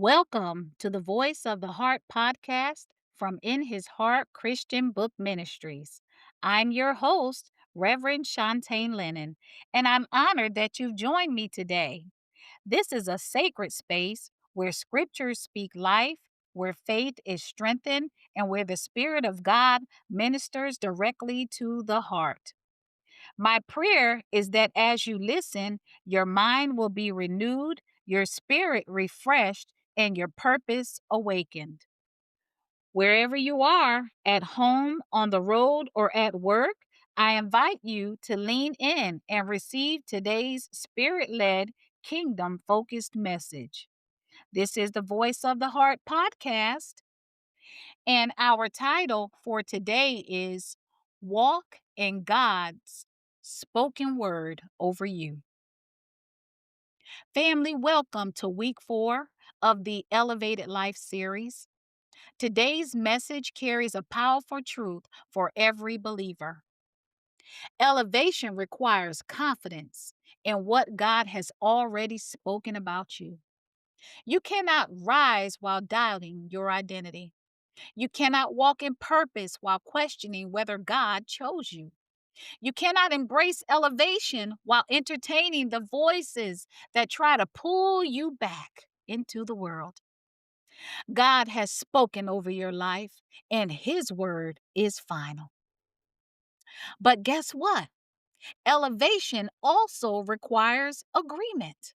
Welcome to the Voice of the Heart podcast from In His Heart Christian Book Ministries. I'm your host, Reverend Shantae Lennon, and I'm honored that you've joined me today. This is a sacred space where scriptures speak life, where faith is strengthened, and where the Spirit of God ministers directly to the heart. My prayer is that as you listen, your mind will be renewed, your spirit refreshed, and your purpose awakened. Wherever you are, at home, on the road, or at work, I invite you to lean in and receive today's spirit led, kingdom focused message. This is the Voice of the Heart podcast, and our title for today is Walk in God's Spoken Word Over You. Family, welcome to week 4 of the Elevated Life series. Today's message carries a powerful truth for every believer. Elevation requires confidence in what God has already spoken about you. You cannot rise while doubting your identity. You cannot walk in purpose while questioning whether God chose you. You cannot embrace elevation while entertaining the voices that try to pull you back into the world. God has spoken over your life, and His word is final. But guess what? Elevation also requires agreement.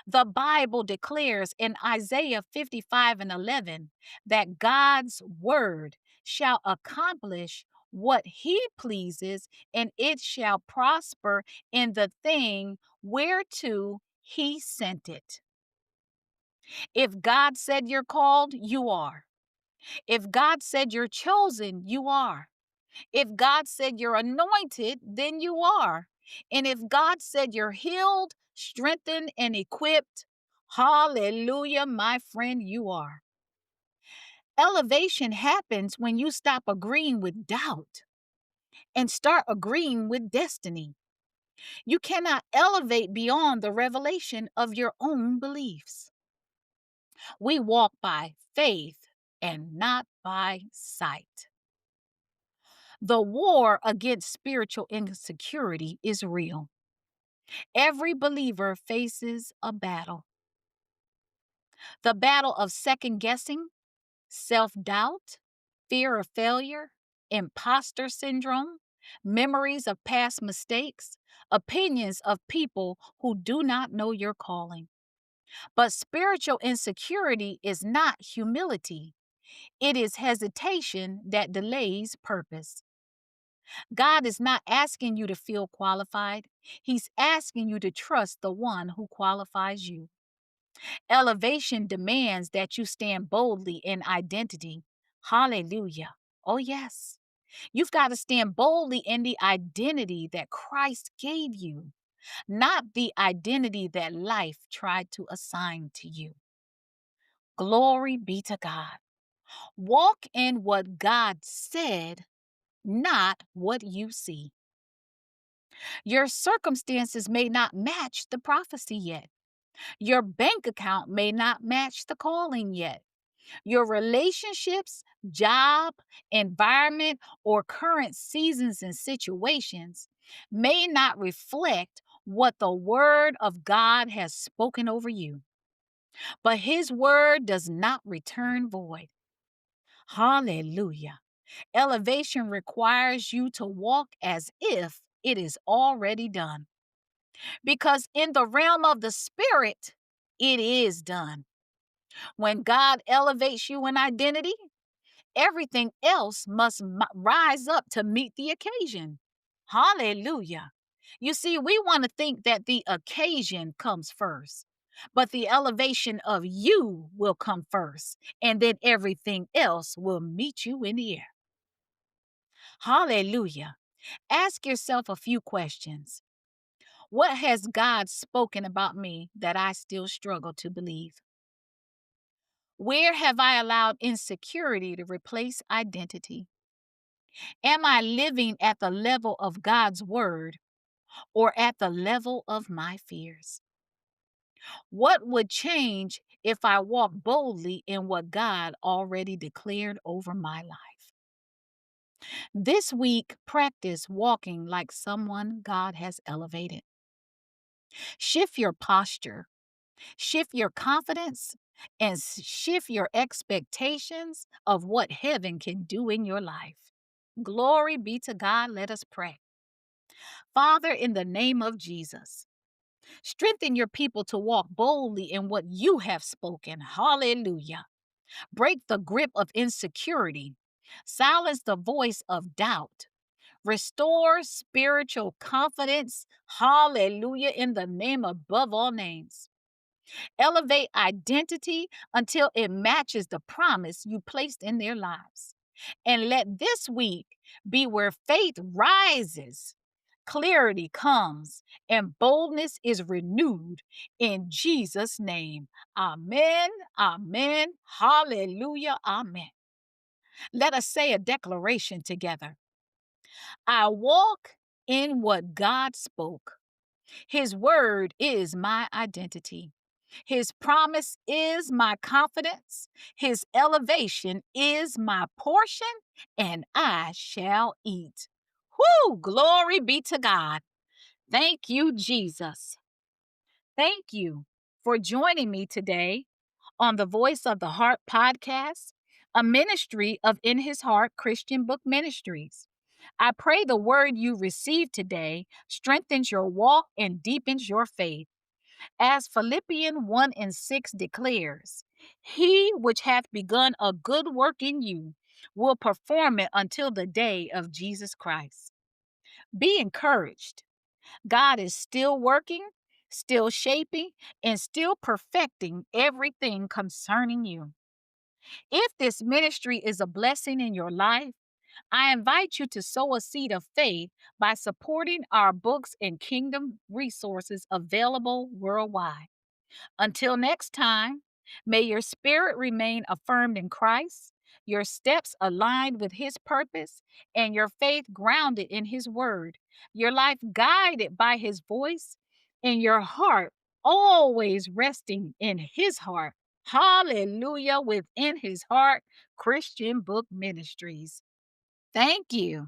The Bible declares in Isaiah 55:11 that God's word shall accomplish what he pleases, and it shall prosper in the thing whereto he sent it. If God said you're called, you are. If God said you're chosen, you are. If God said you're anointed, then you are. And if God said you're healed, strengthened, and equipped, hallelujah, my friend, you are. Elevation happens when you stop agreeing with doubt and start agreeing with destiny. You cannot elevate beyond the revelation of your own beliefs. We walk by faith and not by sight. The war against spiritual insecurity is real. Every believer faces a battle. The battle of second guessing, self doubt, fear of failure, imposter syndrome, memories of past mistakes, opinions of people who do not know your calling. But spiritual insecurity is not humility, it is hesitation that delays purpose. God is not asking you to feel qualified, He's asking you to trust the one who qualifies you. Elevation demands that you stand boldly in identity. Hallelujah. Oh, yes. You've got to stand boldly in the identity that Christ gave you, not the identity that life tried to assign to you. Glory be to God. Walk in what God said, not what you see. Your circumstances may not match the prophecy yet. Your bank account may not match the calling yet. Your relationships, job, environment, or current seasons and situations may not reflect what the Word of God has spoken over you. But His Word does not return void. Hallelujah. Elevation requires you to walk as if it is already done. Because in the realm of the Spirit, it is done. When God elevates you in identity, everything else must rise up to meet the occasion. Hallelujah. You see, we want to think that the occasion comes first, but the elevation of you will come first, and then everything else will meet you in the air. Hallelujah. Ask yourself a few questions. What has God spoken about me that I still struggle to believe? Where have I allowed insecurity to replace identity? Am I living at the level of God's word or at the level of my fears? What would change if I walk boldly in what God already declared over my life. This week, practice walking like someone God has elevated. Shift your posture, shift your confidence, and shift your expectations of what heaven can do in your life. Glory be to God. Let us pray. Father, in the name of Jesus, strengthen your people to walk boldly in what you have spoken. Hallelujah. Break the grip of insecurity, silence the voice of doubt, restore spiritual confidence. Hallelujah. In the name above all names. Elevate identity until it matches the promise you placed in their lives. And let this week be where faith rises, clarity comes, and boldness is renewed in Jesus' name. Amen. Amen. Hallelujah. Amen. Let us say a declaration together. I walk in what God spoke. His word is my identity. His promise is my confidence. His elevation is my portion, and I shall eat. Whoo! Glory be to God. Thank you, Jesus. Thank you for joining me today on the Voice of the Heart podcast, a ministry of In His Heart Christian Book Ministries. I pray the word you received today strengthens your walk and deepens your faith. As Philippians 1 and 6 declares, He which hath begun a good work in you will perform it until the day of Jesus Christ. Be encouraged. God is still working, still shaping, and still perfecting everything concerning you. If this ministry is a blessing in your life, I invite you to sow a seed of faith by supporting our books and kingdom resources available worldwide. Until next time, may your spirit remain affirmed in Christ, your steps aligned with His purpose, and your faith grounded in His word, your life guided by His voice, and your heart always resting in His heart. Hallelujah, within His heart, Christian Book Ministries. Thank you.